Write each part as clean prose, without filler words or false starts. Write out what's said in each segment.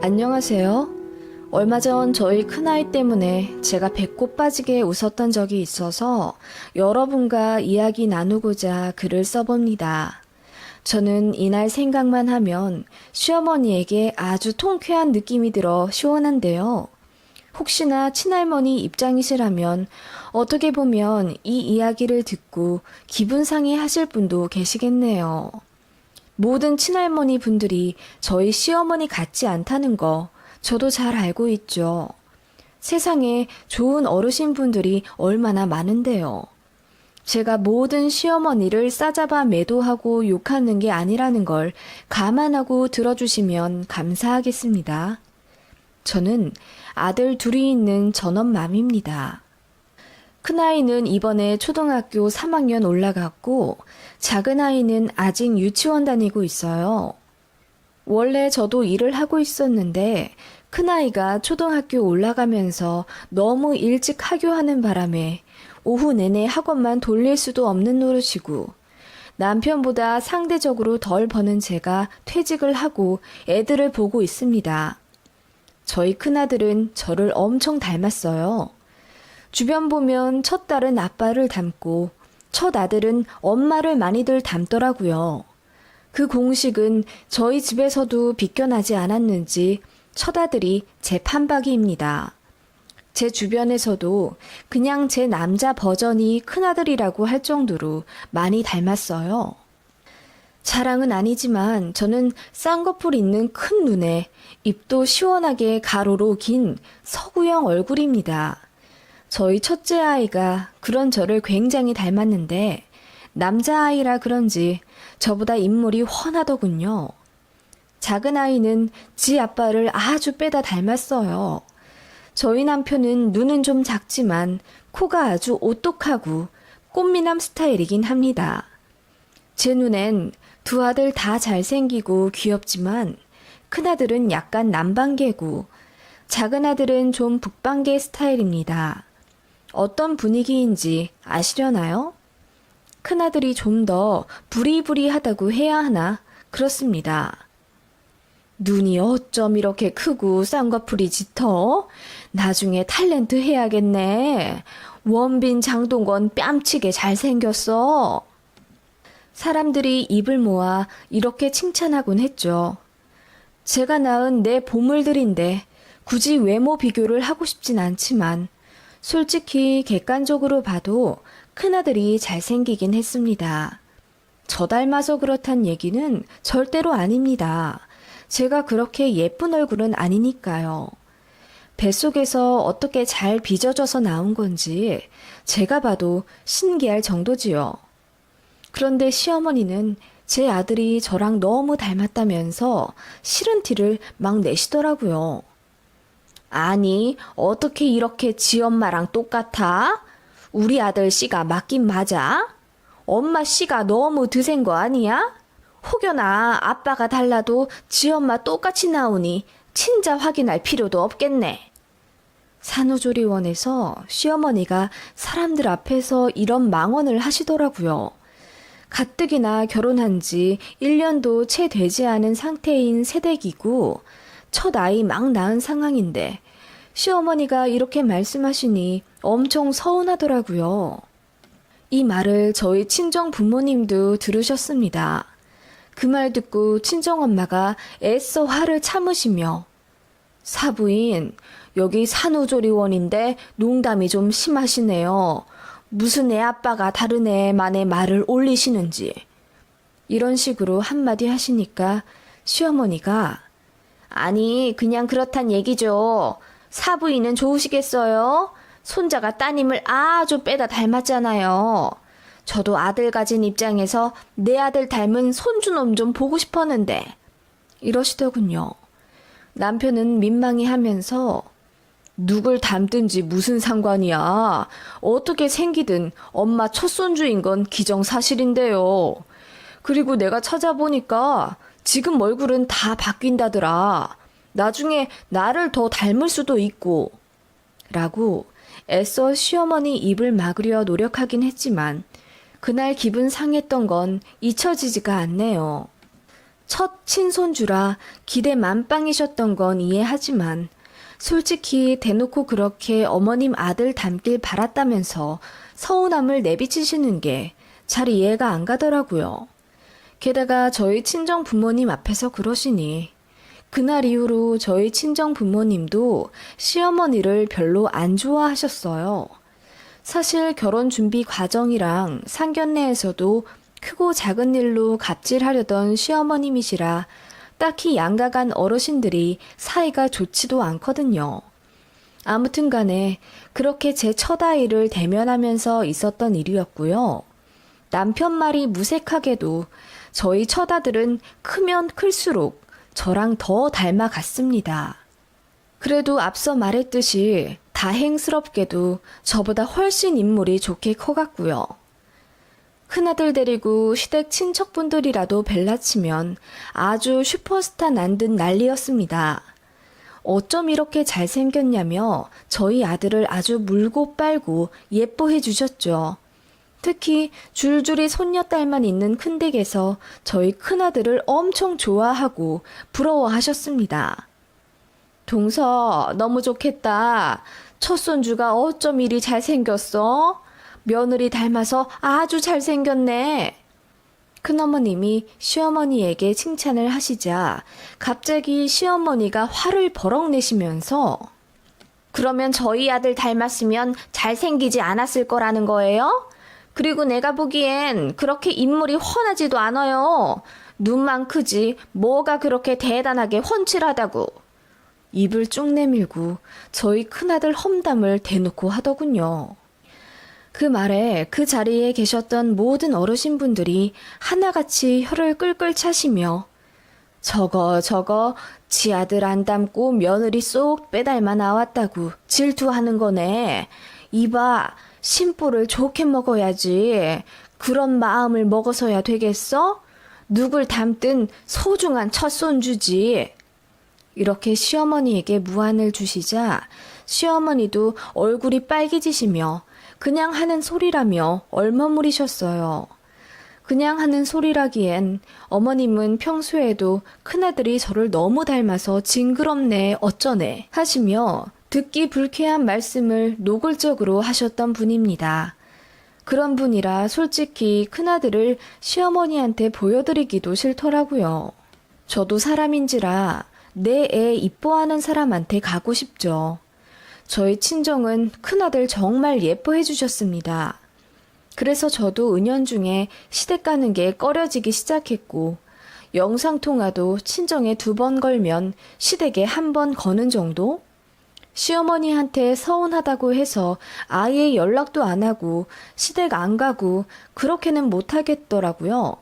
안녕하세요. 얼마 전 저희 큰아이 때문에 제가 배꼽 빠지게 웃었던 적이 있어서 여러분과 이야기 나누고자 글을 써봅니다. 저는 이날 생각만 하면 시어머니에게 아주 통쾌한 느낌이 들어 시원한데요. 혹시나 친할머니 입장이시라면 어떻게 보면 이 이야기를 듣고 기분 상해 하실 분도 계시겠네요. 모든 친할머니 분들이 저희 시어머니 같지 않다는 거 저도 잘 알고 있죠. 세상에 좋은 어르신 분들이 얼마나 많은데요. 제가 모든 시어머니를 싸잡아 매도하고 욕하는 게 아니라는 걸 감안하고 들어주시면 감사하겠습니다. 저는 아들 둘이 있는 전업맘입니다. 큰아이는 이번에 초등학교 3학년 올라갔고 작은아이는 아직 유치원 다니고 있어요. 원래 저도 일을 하고 있었는데 큰아이가 초등학교 올라가면서 너무 일찍 하교하는 바람에 오후 내내 학원만 돌릴 수도 없는 노릇이고 남편보다 상대적으로 덜 버는 제가 퇴직을 하고 애들을 보고 있습니다. 저희 큰아들은 저를 엄청 닮았어요. 주변 보면 첫 딸은 아빠를 닮고 첫 아들은 엄마를 많이들 닮더라고요. 그 공식은 저희 집에서도 비껴나지 않았는지 첫 아들이 제 판박이입니다. 제 주변에서도 그냥 제 남자 버전이 큰아들이라고 할 정도로 많이 닮았어요. 자랑은 아니지만 저는 쌍꺼풀 있는 큰 눈에 입도 시원하게 가로로 긴 서구형 얼굴입니다. 저희 첫째 아이가 그런 저를 굉장히 닮았는데 남자아이라 그런지 저보다 인물이 훤하더군요. 작은 아이는 지 아빠를 아주 빼다 닮았어요. 저희 남편은 눈은 좀 작지만 코가 아주 오똑하고 꽃미남 스타일이긴 합니다. 제 눈엔 두 아들 다 잘생기고 귀엽지만 큰아들은 약간 남방계고 작은 아들은 좀 북방계 스타일입니다. 어떤 분위기인지 아시려나요? 큰아들이 좀 더 부리부리하다고 해야 하나? 그렇습니다. 눈이 어쩜 이렇게 크고 쌍꺼풀이 짙어? 나중에 탤런트 해야겠네. 원빈 장동건 뺨치게 잘생겼어. 사람들이 입을 모아 이렇게 칭찬하곤 했죠. 제가 낳은 내 보물들인데 굳이 외모 비교를 하고 싶진 않지만 솔직히 객관적으로 봐도 큰아들이 잘생기긴 했습니다. 저 닮아서 그렇단 얘기는 절대로 아닙니다. 제가 그렇게 예쁜 얼굴은 아니니까요. 뱃속에서 어떻게 잘 빚어져서 나온 건지 제가 봐도 신기할 정도지요. 그런데 시어머니는 제 아들이 저랑 너무 닮았다면서 싫은 티를 막 내시더라고요. 아니, 어떻게 이렇게 지 엄마랑 똑같아? 우리 아들 씨가 맞긴 맞아? 엄마 씨가 너무 드센 거 아니야? 혹여나 아빠가 달라도 지 엄마 똑같이 나오니 친자 확인할 필요도 없겠네. 산후조리원에서 시어머니가 사람들 앞에서 이런 망언을 하시더라고요. 가뜩이나 결혼한 지 1년도 채 되지 않은 상태인 새댁이고 첫 아이 막 낳은 상황인데 시어머니가 이렇게 말씀하시니 엄청 서운하더라고요. 이 말을 저희 친정 부모님도 들으셨습니다. 그 말 듣고 친정엄마가 애써 화를 참으시며 사부인, 여기 산후조리원인데 농담이 좀 심하시네요. 무슨 애 아빠가 다른 애만의 말을 올리시는지. 이런 식으로 한마디 하시니까 시어머니가 아니 그냥 그렇단 얘기죠. 사부인은 좋으시겠어요? 손자가 따님을 아주 빼다 닮았잖아요. 저도 아들 가진 입장에서 내 아들 닮은 손주놈 좀 보고 싶었는데 이러시더군요. 남편은 민망해하면서 누굴 닮든지 무슨 상관이야. 어떻게 생기든 엄마 첫 손주인 건 기정사실인데요. 그리고 내가 찾아보니까 지금 얼굴은 다 바뀐다더라. 나중에 나를 더 닮을 수도 있고. 라고 애써 시어머니 입을 막으려 노력하긴 했지만 그날 기분 상했던 건 잊혀지지가 않네요. 첫 친손주라 기대 만빵이셨던 건 이해하지만 솔직히 대놓고 그렇게 어머님 아들 닮길 바랐다면서 서운함을 내비치시는 게 잘 이해가 안 가더라고요. 게다가 저희 친정 부모님 앞에서 그러시니 그날 이후로 저희 친정 부모님도 시어머니를 별로 안 좋아하셨어요. 사실 결혼 준비 과정이랑 상견례에서도 크고 작은 일로 갑질하려던 시어머님이시라 딱히 양가간 어르신들이 사이가 좋지도 않거든요. 아무튼 간에 그렇게 제 첫아이를 대면하면서 있었던 일이었고요. 남편 말이 무색하게도 저희 첫아들은 크면 클수록 저랑 더 닮아갔습니다. 그래도 앞서 말했듯이 다행스럽게도 저보다 훨씬 인물이 좋게 커갔고요. 큰아들 데리고 시댁 친척분들이라도 벨라치면 아주 슈퍼스타 난 듯 난리였습니다. 어쩜 이렇게 잘생겼냐며 저희 아들을 아주 물고 빨고 예뻐해 주셨죠. 특히 줄줄이 손녀딸만 있는 큰댁에서 저희 큰아들을 엄청 좋아하고 부러워하셨습니다. 동서 너무 좋겠다. 첫 손주가 어쩜 이리 잘생겼어? 며느리 닮아서 아주 잘생겼네. 큰어머님이 시어머니에게 칭찬을 하시자 갑자기 시어머니가 화를 버럭 내시면서 그러면 저희 아들 닮았으면 잘생기지 않았을 거라는 거예요? 그리고 내가 보기엔 그렇게 인물이 훤하지도 않아요. 눈만 크지 뭐가 그렇게 대단하게 훤칠하다고. 입을 쭉 내밀고 저희 큰아들 험담을 대놓고 하더군요. 그 말에 그 자리에 계셨던 모든 어르신분들이 하나같이 혀를 끌끌 차시며 저거 지 아들 안 닮고 며느리 쏙 빼닮아 나왔다고 질투하는 거네. 이봐 심보를 좋게 먹어야지. 그런 마음을 먹어서야 되겠어? 누굴 닮든 소중한 첫손주지. 이렇게 시어머니에게 무안을 주시자 시어머니도 얼굴이 빨개지시며 그냥 하는 소리라며 얼머무리셨어요. 그냥 하는 소리라기엔 어머님은 평소에도 큰아들이 저를 너무 닮아서 징그럽네 어쩌네 하시며 듣기 불쾌한 말씀을 노골적으로 하셨던 분입니다. 그런 분이라 솔직히 큰아들을 시어머니한테 보여드리기도 싫더라고요. 저도 사람인지라 내 애 이뻐하는 사람한테 가고 싶죠. 저희 친정은 큰아들 정말 예뻐해 주셨습니다. 그래서 저도 은연중에 시댁 가는 게 꺼려지기 시작했고 영상통화도 친정에 2번 걸면 시댁에 1번 거는 정도? 시어머니한테 서운하다고 해서 아예 연락도 안 하고 시댁 안 가고 그렇게는 못 하겠더라고요.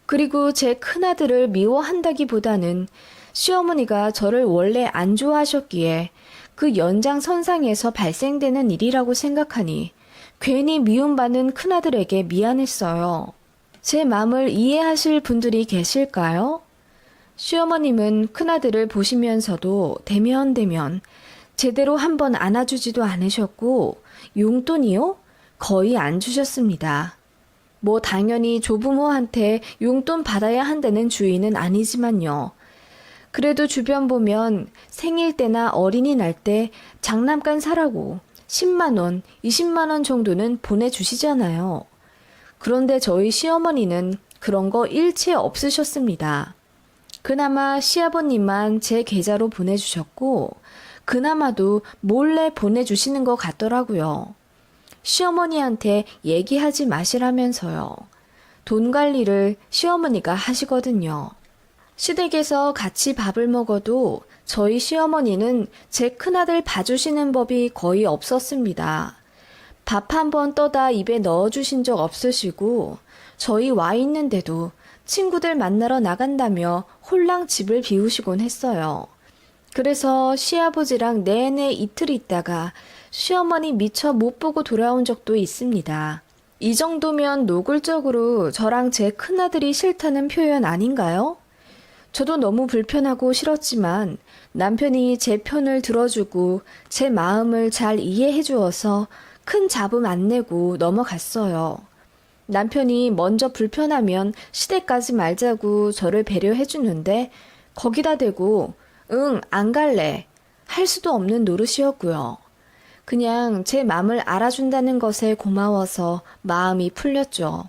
그리고 제 큰아들을 미워한다기보다는 시어머니가 저를 원래 안 좋아하셨기에 그 연장선상에서 발생되는 일이라고 생각하니 괜히 미움받는 큰아들에게 미안했어요. 제 마음을 이해하실 분들이 계실까요? 시어머님은 큰아들을 보시면서도 대면 제대로 한번 안아주지도 않으셨고 용돈이요? 거의 안 주셨습니다. 뭐 당연히 조부모한테 용돈 받아야 한다는 주의는 아니지만요. 그래도 주변 보면 생일 때나 어린이날 때 장난감 사라고 10만 원, 20만 원 정도는 보내주시잖아요. 그런데 저희 시어머니는 그런 거 일체 없으셨습니다. 그나마 시아버님만 제 계좌로 보내주셨고 그나마도 몰래 보내주시는 것 같더라고요. 시어머니한테 얘기하지 마시라면서요. 돈 관리를 시어머니가 하시거든요. 시댁에서 같이 밥을 먹어도 저희 시어머니는 제 큰아들 봐주시는 법이 거의 없었습니다. 밥 한 번 떠다 입에 넣어주신 적 없으시고 저희 와 있는데도 친구들 만나러 나간다며 홀랑 집을 비우시곤 했어요. 그래서 시아버지랑 내내 이틀 있다가 시어머니 미처 못 보고 돌아온 적도 있습니다. 이 정도면 노골적으로 저랑 제 큰아들이 싫다는 표현 아닌가요? 저도 너무 불편하고 싫었지만 남편이 제 편을 들어주고 제 마음을 잘 이해해 주어서 큰 잡음 안 내고 넘어갔어요. 남편이 먼저 불편하면 시댁까지 말자고 저를 배려해주는데 거기다 대고 응, 안 갈래. 할 수도 없는 노릇이었고요. 그냥 제 마음을 알아준다는 것에 고마워서 마음이 풀렸죠.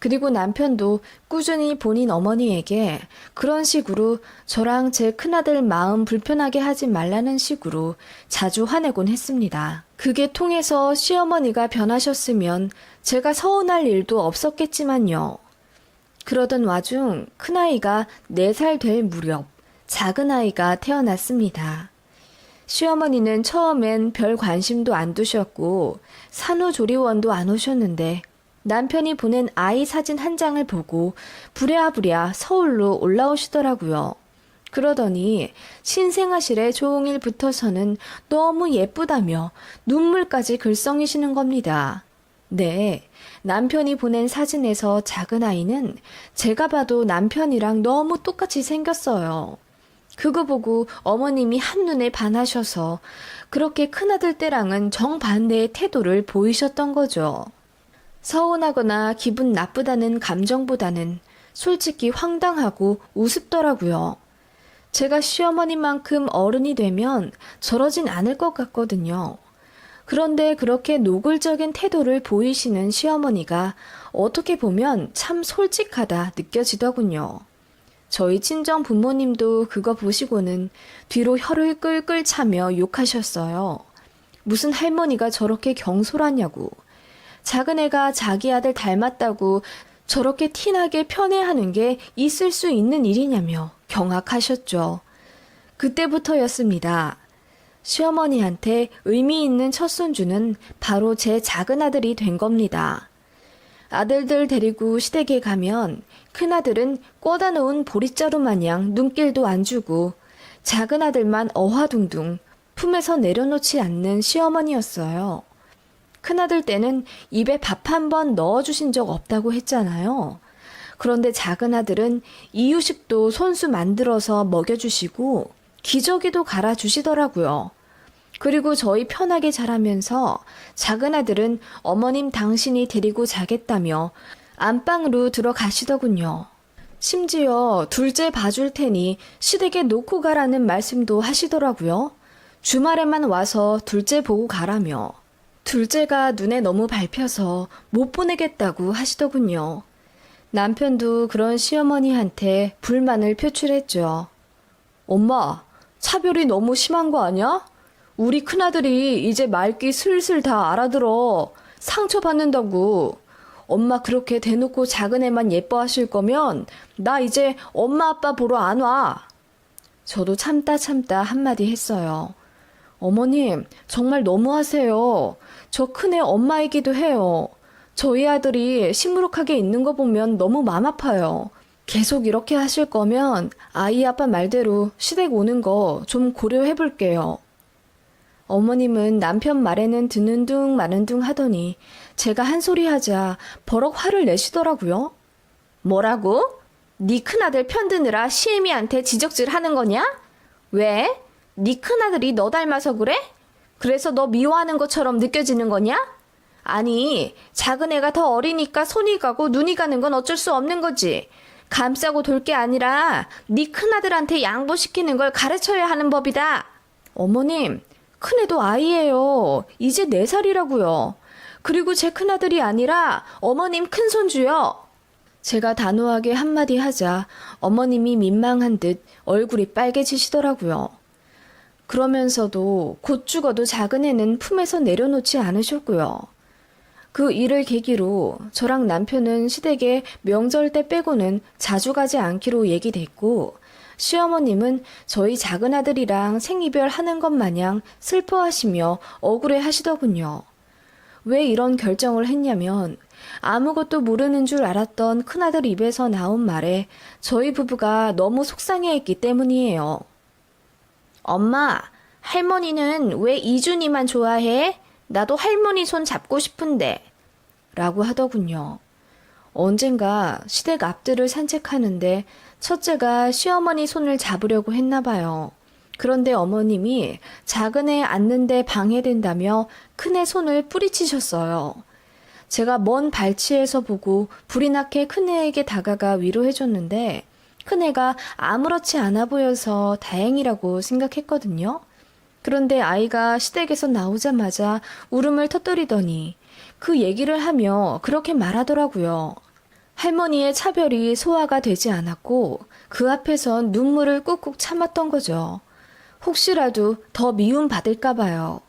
그리고 남편도 꾸준히 본인 어머니에게 그런 식으로 저랑 제 큰아들 마음 불편하게 하지 말라는 식으로 자주 화내곤 했습니다. 그게 통해서 시어머니가 변하셨으면 제가 서운할 일도 없었겠지만요. 그러던 와중 큰아이가 4살 될 무렵 작은아이가 태어났습니다. 시어머니는 처음엔 별 관심도 안 두셨고 산후조리원도 안 오셨는데 남편이 보낸 아이 사진 한 장을 보고 부랴부랴 서울로 올라오시더라고요. 그러더니 신생아실에 종일 붙어서는 너무 예쁘다며 눈물까지 글썽이시는 겁니다. 네, 남편이 보낸 사진에서 작은아이는 제가 봐도 남편이랑 너무 똑같이 생겼어요. 그거 보고 어머님이 한눈에 반하셔서 그렇게 큰아들 때랑은 정반대의 태도를 보이셨던 거죠. 서운하거나 기분 나쁘다는 감정보다는 솔직히 황당하고 우습더라고요. 제가 시어머니만큼 어른이 되면 저러진 않을 것 같거든요. 그런데 그렇게 노골적인 태도를 보이시는 시어머니가 어떻게 보면 참 솔직하다 느껴지더군요. 저희 친정 부모님도 그거 보시고는 뒤로 혀를 끌끌 차며 욕하셨어요. 무슨 할머니가 저렇게 경솔하냐고. 작은 애가 자기 아들 닮았다고 저렇게 티나게 편애하는 게 있을 수 있는 일이냐며 경악하셨죠. 그때부터였습니다. 시어머니한테 의미 있는 첫 손주는 바로 제 작은 아들이 된 겁니다. 아들들 데리고 시댁에 가면 큰아들은 꽂아 놓은 보릿자루 마냥 눈길도 안 주고 작은 아들만 어화둥둥 품에서 내려놓지 않는 시어머니였어요. 큰아들 때는 입에 밥 한 번 넣어주신 적 없다고 했잖아요. 그런데 작은 아들은 이유식도 손수 만들어서 먹여주시고 기저귀도 갈아주시더라고요. 그리고 저희 편하게 자라면서 작은 아들은 어머님 당신이 데리고 자겠다며 안방으로 들어가시더군요. 심지어 둘째 봐줄 테니 시댁에 놓고 가라는 말씀도 하시더라고요. 주말에만 와서 둘째 보고 가라며. 둘째가 눈에 너무 밟혀서 못 보내겠다고 하시더군요. 남편도 그런 시어머니한테 불만을 표출했죠. 엄마, 차별이 너무 심한 거 아니야? 우리 큰아들이 이제 말귀 슬슬 다 알아들어. 상처받는다고. 엄마 그렇게 대놓고 작은 애만 예뻐하실 거면 나 이제 엄마 아빠 보러 안 와. 저도 참다 한마디 했어요. 어머님, 정말 너무하세요. 저 큰애 엄마이기도 해요. 저희 아들이 시무룩하게 있는 거 보면 너무 맘 아파요. 계속 이렇게 하실 거면 아이 아빠 말대로 시댁 오는 거 좀 고려해 볼게요. 어머님은 남편 말에는 듣는 둥 마는 둥 하더니 제가 한 소리 하자 버럭 화를 내시더라고요. 뭐라고? 네 큰아들 편드느라 시애미한테 지적질 하는 거냐? 왜? 네 큰아들이 너 닮아서 그래? 그래서 너 미워하는 것처럼 느껴지는 거냐? 아니, 작은 애가 더 어리니까 손이 가고 눈이 가는 건 어쩔 수 없는 거지. 감싸고 돌 게 아니라 네 큰아들한테 양보시키는 걸 가르쳐야 하는 법이다. 어머님, 큰애도 아이예요. 이제 4살이라고요. 그리고 제 큰아들이 아니라 어머님 큰손주요. 제가 단호하게 한마디 하자 어머님이 민망한 듯 얼굴이 빨개지시더라고요. 그러면서도 곧 죽어도 작은 애는 품에서 내려놓지 않으셨고요. 그 일을 계기로 저랑 남편은 시댁에 명절 때 빼고는 자주 가지 않기로 얘기됐고 시어머님은 저희 작은 아들이랑 생이별 하는 것 마냥 슬퍼하시며 억울해 하시더군요. 왜 이런 결정을 했냐면 아무것도 모르는 줄 알았던 큰아들 입에서 나온 말에 저희 부부가 너무 속상해했기 때문이에요. 엄마, 할머니는 왜 이준이만 좋아해? 나도 할머니 손 잡고 싶은데. 라고 하더군요. 언젠가 시댁 앞들을 산책하는데 첫째가 시어머니 손을 잡으려고 했나 봐요. 그런데 어머님이 작은 애 앉는데 방해된다며 큰애 손을 뿌리치셨어요. 제가 먼 발치에서 보고 불이 나게 큰애에게 다가가 위로해줬는데 큰애가 아무렇지 않아 보여서 다행이라고 생각했거든요. 그런데 아이가 시댁에서 나오자마자 울음을 터뜨리더니 그 얘기를 하며 그렇게 말하더라고요. 할머니의 차별이 소화가 되지 않았고 그 앞에선 눈물을 꾹꾹 참았던 거죠. 혹시라도 더 미움 받을까 봐요.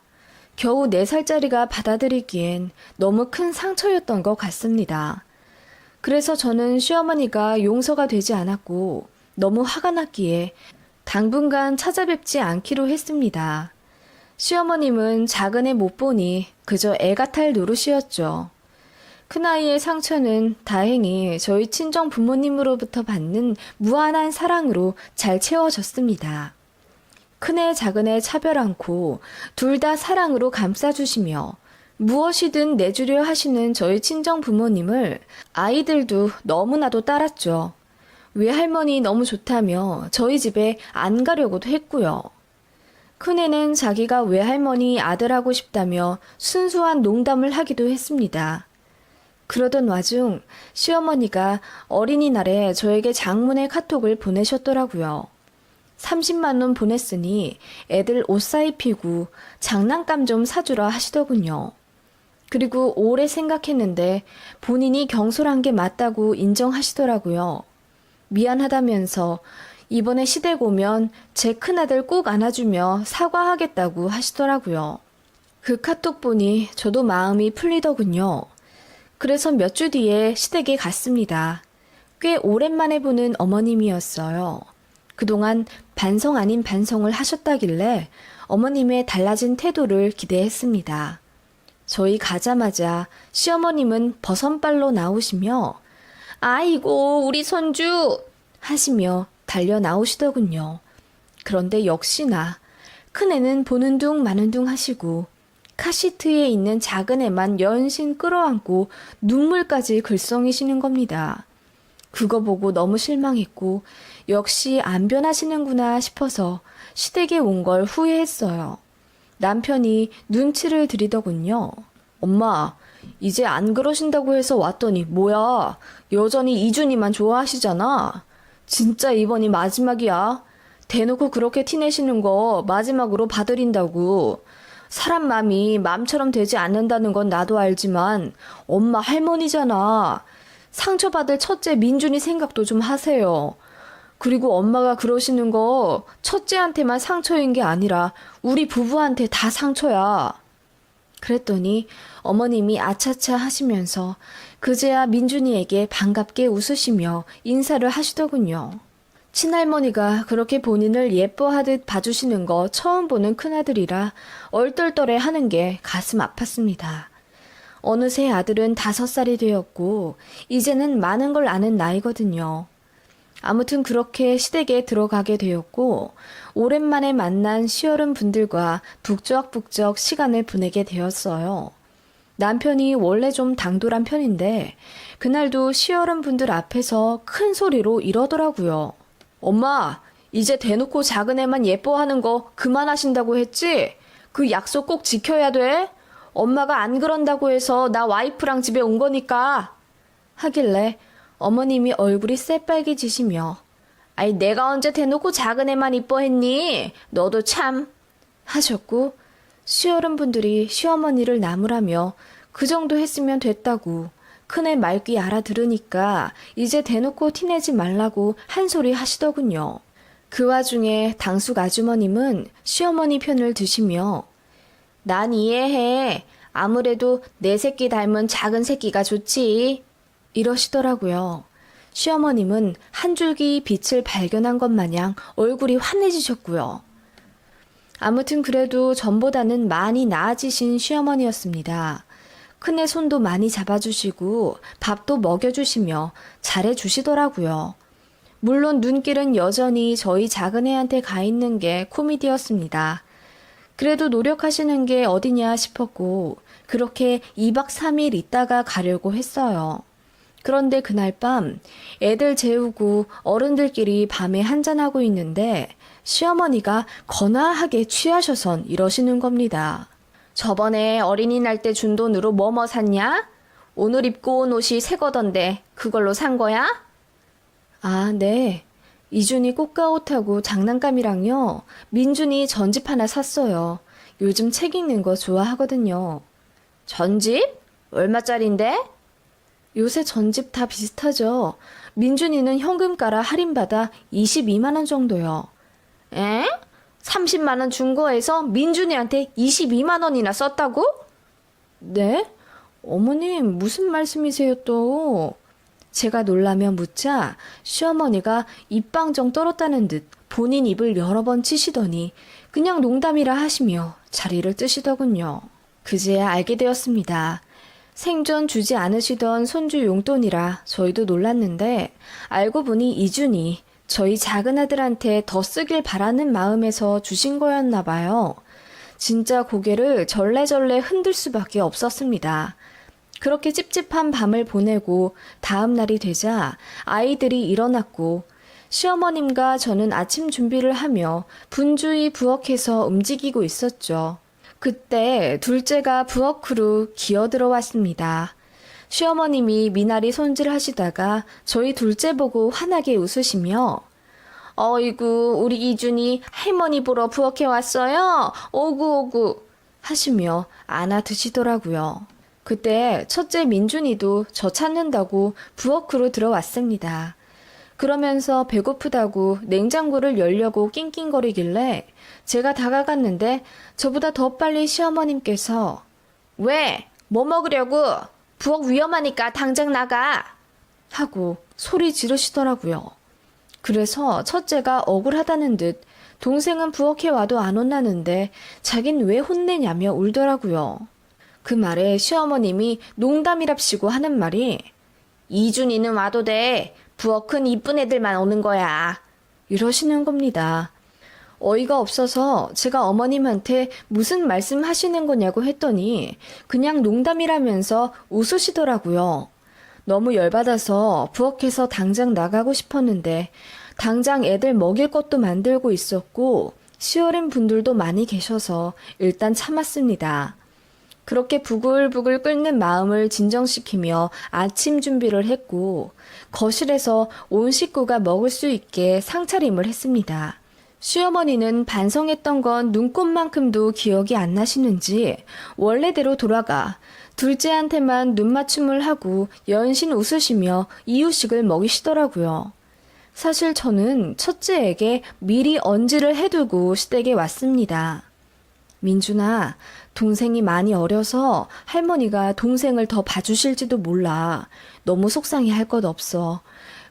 겨우 4살짜리가 받아들이기엔 너무 큰 상처였던 것 같습니다. 그래서 저는 시어머니가 용서가 되지 않았고 너무 화가 났기에 당분간 찾아뵙지 않기로 했습니다. 시어머님은 작은 애 못 보니 그저 애가 탈 노릇이었죠. 큰아이의 상처는 다행히 저희 친정 부모님으로부터 받는 무한한 사랑으로 잘 채워졌습니다. 큰애 작은애 차별 않고 둘 다 사랑으로 감싸주시며 무엇이든 내주려 하시는 저희 친정 부모님을 아이들도 너무나도 따랐죠. 외할머니 너무 좋다며 저희 집에 안 가려고도 했고요. 큰애는 자기가 외할머니 아들하고 싶다며 순수한 농담을 하기도 했습니다. 그러던 와중 시어머니가 어린이날에 저에게 장문의 카톡을 보내셨더라고요. 30만 원 보냈으니 애들 옷 사입히고 장난감 좀 사주라 하시더군요. 그리고 오래 생각했는데 본인이 경솔한 게 맞다고 인정하시더라고요. 미안하다면서 이번에 시댁 오면 제 큰아들 꼭 안아주며 사과하겠다고 하시더라고요. 그 카톡 보니 저도 마음이 풀리더군요. 그래서 몇 주 뒤에 시댁에 갔습니다. 꽤 오랜만에 보는 어머님이었어요. 그동안 반성 아닌 반성을 하셨다길래 어머님의 달라진 태도를 기대했습니다. 저희 가자마자 시어머님은 버선발로 나오시며 아이고 우리 손주 하시며 달려 나오시더군요. 그런데 역시나 큰애는 보는 둥 마는 둥 하시고 카시트에 있는 작은 애만 연신 끌어안고 눈물까지 글썽이시는 겁니다. 그거 보고 너무 실망했고 역시 안 변하시는구나 싶어서 시댁에 온 걸 후회했어요. 남편이 눈치를 들이더군요. 엄마, 이제 안 그러신다고 해서 왔더니 뭐야, 여전히 이준이만 좋아하시잖아. 진짜 이번이 마지막이야. 대놓고 그렇게 티내시는 거 마지막으로 봐드린다고. 사람 맘이 맘처럼 되지 않는다는 건 나도 알지만 엄마 할머니잖아. 상처받을 첫째 민준이 생각도 좀 하세요. 그리고 엄마가 그러시는 거 첫째한테만 상처인 게 아니라 우리 부부한테 다 상처야. 그랬더니 어머님이 아차차 하시면서 그제야 민준이에게 반갑게 웃으시며 인사를 하시더군요. 친할머니가 그렇게 본인을 예뻐하듯 봐주시는 거 처음 보는 큰아들이라 얼떨떨해 하는 게 가슴 아팠습니다. 어느새 아들은 5살이 되었고 이제는 많은 걸 아는 나이거든요. 아무튼 그렇게 시댁에 들어가게 되었고 오랜만에 만난 시어른 분들과 북적북적 시간을 보내게 되었어요. 남편이 원래 좀 당돌한 편인데 그날도 시어른 분들 앞에서 큰 소리로 이러더라고요. 엄마, 이제 대놓고 작은 애만 예뻐하는 거 그만하신다고 했지? 그 약속 꼭 지켜야 돼? 엄마가 안 그런다고 해서 나 와이프랑 집에 온 거니까. 하길래 어머님이 얼굴이 새빨개지시며 아이 내가 언제 대놓고 작은 애만 이뻐했니? 너도 참 하셨고 시어른 분들이 시어머니를 나무라며 그 정도 했으면 됐다고 큰애 말귀 알아들으니까 이제 대놓고 티내지 말라고 한 소리 하시더군요. 그 와중에 당숙 아주머님은 시어머니 편을 드시며 난 이해해. 아무래도 내 새끼 닮은 작은 새끼가 좋지. 이러시더라고요. 시어머님은 한 줄기 빛을 발견한 것 마냥 얼굴이 환해지셨고요. 아무튼 그래도 전보다는 많이 나아지신 시어머니였습니다. 큰애 손도 많이 잡아주시고 밥도 먹여주시며 잘해주시더라고요. 물론 눈길은 여전히 저희 작은애한테 가 있는 게 코미디였습니다. 그래도 노력하시는 게 어디냐 싶었고 그렇게 2박 3일 있다가 가려고 했어요. 그런데 그날 밤 애들 재우고 어른들끼리 밤에 한잔하고 있는데 시어머니가 거나하게 취하셔선 이러시는 겁니다. 저번에 어린이날 때 준 돈으로 뭐뭐 샀냐? 오늘 입고 온 옷이 새 거던데 그걸로 산 거야? 아, 네. 이준이 꽃가옷하고 장난감이랑요. 민준이 전집 하나 샀어요. 요즘 책 읽는 거 좋아하거든요. 전집? 얼마짜린데? 요새 전집 다 비슷하죠. 민준이는 현금가라 할인받아 22만 원 정도요. 에? 30만 원 준 거에서 민준이한테 22만 원이나 썼다고? 네? 어머님, 무슨 말씀이세요 또? 제가 놀라며 묻자 시어머니가 입방정 떨었다는 듯 본인 입을 여러 번 치시더니 그냥 농담이라 하시며 자리를 뜨시더군요. 그제야 알게 되었습니다. 생전 주지 않으시던 손주 용돈이라 저희도 놀랐는데 알고 보니 이준이 저희 작은 아들한테 더 쓰길 바라는 마음에서 주신 거였나 봐요. 진짜 고개를 절레절레 흔들 수밖에 없었습니다. 그렇게 찝찝한 밤을 보내고 다음 날이 되자 아이들이 일어났고 시어머님과 저는 아침 준비를 하며 분주히 부엌에서 움직이고 있었죠. 그때 둘째가 부엌으로 기어 들어왔습니다. 시어머님이 미나리 손질하시다가 저희 둘째 보고 환하게 웃으시며 어이구 우리 이준이 할머니 보러 부엌에 왔어요. 오구오구 하시며 안아 드시더라고요. 그때 첫째 민준이도 저 찾는다고 부엌으로 들어왔습니다. 그러면서 배고프다고 냉장고를 열려고 낑낑거리길래 제가 다가갔는데 저보다 더 빨리 시어머님께서 왜? 뭐 먹으려고? 부엌 위험하니까 당장 나가! 하고 소리 지르시더라고요. 그래서 첫째가 억울하다는 듯 동생은 부엌에 와도 안 혼나는데 자긴 왜 혼내냐며 울더라고요. 그 말에 시어머님이 농담이랍시고 하는 말이 이준이는 와도 돼. 부엌은 이쁜 애들만 오는 거야. 이러시는 겁니다. 어이가 없어서 제가 어머님한테 무슨 말씀 하시는 거냐고 했더니 그냥 농담이라면서 웃으시더라고요. 너무 열받아서 부엌에서 당장 나가고 싶었는데 당장 애들 먹일 것도 만들고 있었고 시어린 분들도 많이 계셔서 일단 참았습니다. 그렇게 부글부글 끓는 마음을 진정시키며 아침 준비를 했고 거실에서 온 식구가 먹을 수 있게 상차림을 했습니다. 시어머니는 반성했던 건 눈곱만큼도 기억이 안 나시는지 원래대로 돌아가 둘째한테만 눈맞춤을 하고 연신 웃으시며 이유식을 먹이시더라고요. 사실 저는 첫째에게 미리 언지를 해두고 시댁에 왔습니다. 민준아, 동생이 많이 어려서 할머니가 동생을 더 봐주실지도 몰라. 너무 속상해할 것 없어.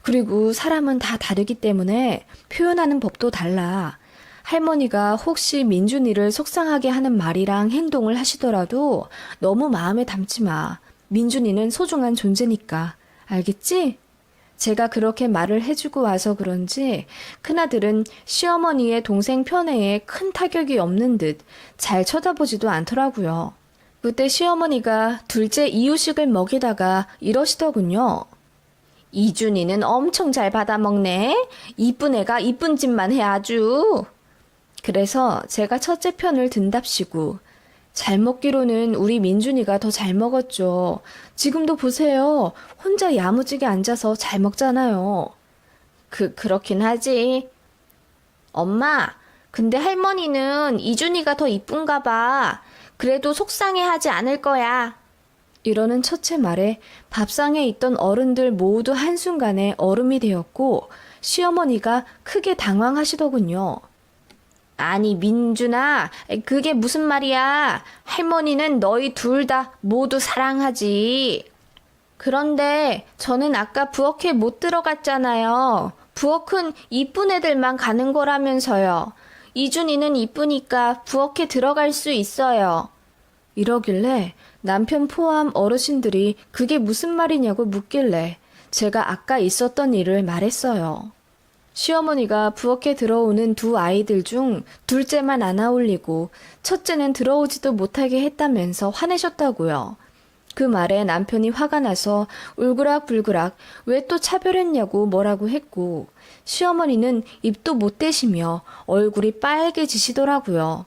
그리고 사람은 다 다르기 때문에 표현하는 법도 달라. 할머니가 혹시 민준이를 속상하게 하는 말이랑 행동을 하시더라도 너무 마음에 담지 마. 민준이는 소중한 존재니까. 알겠지? 제가 그렇게 말을 해주고 와서 그런지 큰아들은 시어머니의 동생 편애에 큰 타격이 없는 듯 잘 쳐다보지도 않더라고요. 그때 시어머니가 둘째 이유식을 먹이다가 이러시더군요. 이준이는 엄청 잘 받아먹네. 이쁜 애가 이쁜 짓만 해 아주. 그래서 제가 첫째 편을 든답시고 잘 먹기로는 우리 민준이가 더 잘 먹었죠. 지금도 보세요. 혼자 야무지게 앉아서 잘 먹잖아요. 그렇긴 하지. 엄마, 근데 할머니는 이준이가 더 이쁜가 봐. 그래도 속상해하지 않을 거야. 이러는 첫째 말에 밥상에 있던 어른들 모두 한순간에 얼음이 되었고 시어머니가 크게 당황하시더군요. 아니 민준아, 그게 무슨 말이야. 할머니는 너희 둘 다 모두 사랑하지. 그런데 저는 아까 부엌에 못 들어갔잖아요. 부엌은 이쁜 애들만 가는 거라면서요. 이준이는 이쁘니까 부엌에 들어갈 수 있어요. 이러길래 남편 포함 어르신들이 그게 무슨 말이냐고 묻길래 제가 아까 있었던 일을 말했어요. 시어머니가 부엌에 들어오는 두 아이들 중 둘째만 안 아울리고 첫째는 들어오지도 못하게 했다면서 화내셨다고요. 그 말에 남편이 화가 나서 울그락불그락 왜 또 차별했냐고 뭐라고 했고 시어머니는 입도 못 대시며 얼굴이 빨개지시더라고요.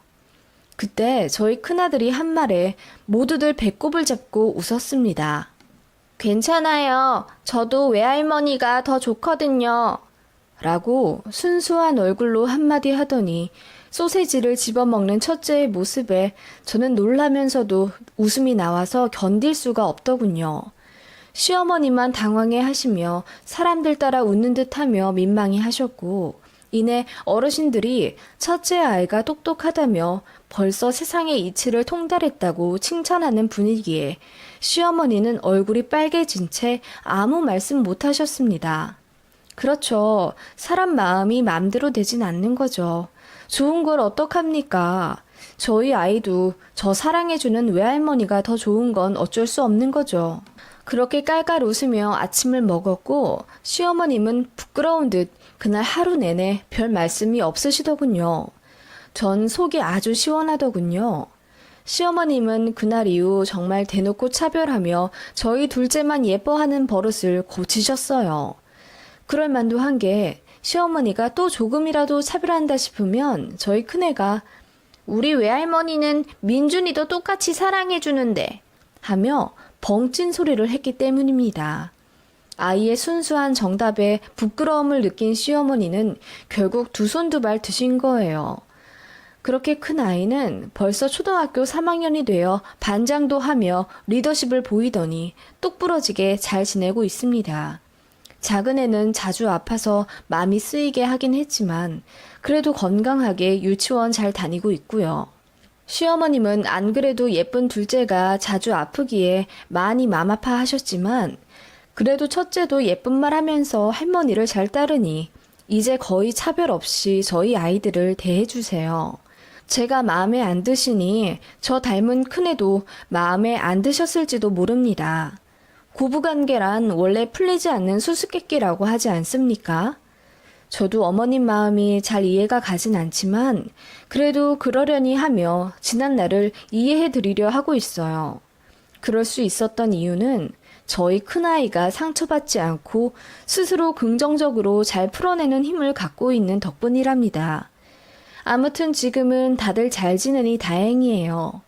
그때 저희 큰아들이 한 말에 모두들 배꼽을 잡고 웃었습니다. 괜찮아요. 저도 외할머니가 더 좋거든요. 라고 순수한 얼굴로 한마디 하더니 소세지를 집어먹는 첫째의 모습에 저는 놀라면서도 웃음이 나와서 견딜 수가 없더군요. 시어머니만 당황해 하시며 사람들 따라 웃는 듯 하며 민망해 하셨고, 이내 어르신들이 첫째 아이가 똑똑하다며 벌써 세상의 이치를 통달했다고 칭찬하는 분위기에 시어머니는 얼굴이 빨개진 채 아무 말씀 못 하셨습니다. 그렇죠. 사람 마음이 맘대로 되진 않는 거죠. 좋은 걸 어떡합니까? 저희 아이도 저 사랑해주는 외할머니가 더 좋은 건 어쩔 수 없는 거죠. 그렇게 깔깔 웃으며 아침을 먹었고 시어머님은 부끄러운 듯 그날 하루 내내 별 말씀이 없으시더군요. 전 속이 아주 시원하더군요. 시어머님은 그날 이후 정말 대놓고 차별하며 저희 둘째만 예뻐하는 버릇을 고치셨어요. 그럴 만도 한 게 시어머니가 또 조금이라도 차별한다 싶으면 저희 큰애가 우리 외할머니는 민준이도 똑같이 사랑해주는데 하며 벙찐 소리를 했기 때문입니다. 아이의 순수한 정답에 부끄러움을 느낀 시어머니는 결국 두 손 두 발 드신 거예요. 그렇게 큰 아이는 벌써 초등학교 3학년이 되어 반장도 하며 리더십을 보이더니 똑부러지게 잘 지내고 있습니다. 작은 애는 자주 아파서 마음이 쓰이게 하긴 했지만 그래도 건강하게 유치원 잘 다니고 있고요. 시어머님은 안 그래도 예쁜 둘째가 자주 아프기에 많이 맘 아파하셨지만 그래도 첫째도 예쁜 말 하면서 할머니를 잘 따르니 이제 거의 차별 없이 저희 아이들을 대해주세요. 제가 마음에 안 드시니 저 닮은 큰애도 마음에 안 드셨을지도 모릅니다. 고부관계란 원래 풀리지 않는 수수께끼라고 하지 않습니까? 저도 어머님 마음이 잘 이해가 가진 않지만 그래도 그러려니 하며 지난 날을 이해해 드리려 하고 있어요. 그럴 수 있었던 이유는 저희 큰아이가 상처받지 않고 스스로 긍정적으로 잘 풀어내는 힘을 갖고 있는 덕분이랍니다. 아무튼 지금은 다들 잘 지내니 다행이에요.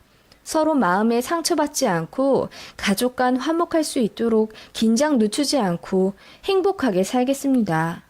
서로 마음에 상처받지 않고 가족 간 화목할 수 있도록 긴장 늦추지 않고 행복하게 살겠습니다.